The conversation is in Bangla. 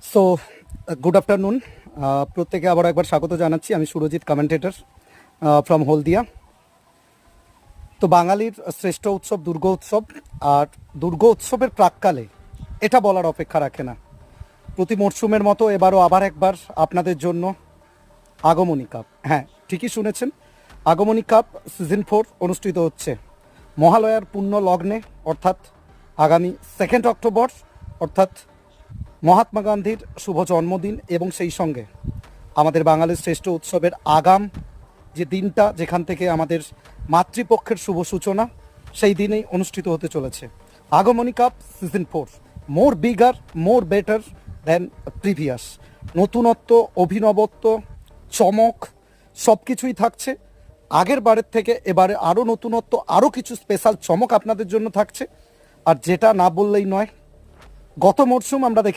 সো গুড আফটারনুন, প্রত্যেকে আবার একবার স্বাগত জানাচ্ছি। আমি সুরজিৎ, কমেন্টেটর ফ্রম হলদিয়া। তো বাঙালির শ্রেষ্ঠ উৎসব দুর্গোৎসব, আর দুর্গোৎসবের প্রাক্কালে এটা বলার অপেক্ষা রাখে না, প্রতি মরশুমের মতো এবারও আবার একবার আপনাদের জন্য আগমনী কাপ, হ্যাঁ ঠিকই শুনেছেন, আগমনী কাপ সিজন 4 অনুষ্ঠিত হচ্ছে মহালয়ার পুণ্য লগ্নে, অর্থাৎ আগামী 2 অক্টোবর, অর্থাৎ মহাত্মা গান্ধীর শুভ জন্মদিন, এবং সেই সঙ্গে আমাদের বাঙালির শ্রেষ্ঠ উৎসবের আগাম যে দিনটা, যেখান থেকে আমাদের মাতৃপক্ষের শুভ সূচনা, সেই দিনেই অনুষ্ঠিত হতে চলেছে Agomoni cup season 4। More bigger, more better than previous. নতুনত্ব, অভিনবত্ব, চমক সব কিছুই থাকছে আগের বারের থেকে। এবারে আরও নতুনত্ব, আরও কিছু স্পেশাল চমক আপনাদের জন্য থাকছে। আর যেটা না বললেই নয়, গত মরশুম আমরা দেখে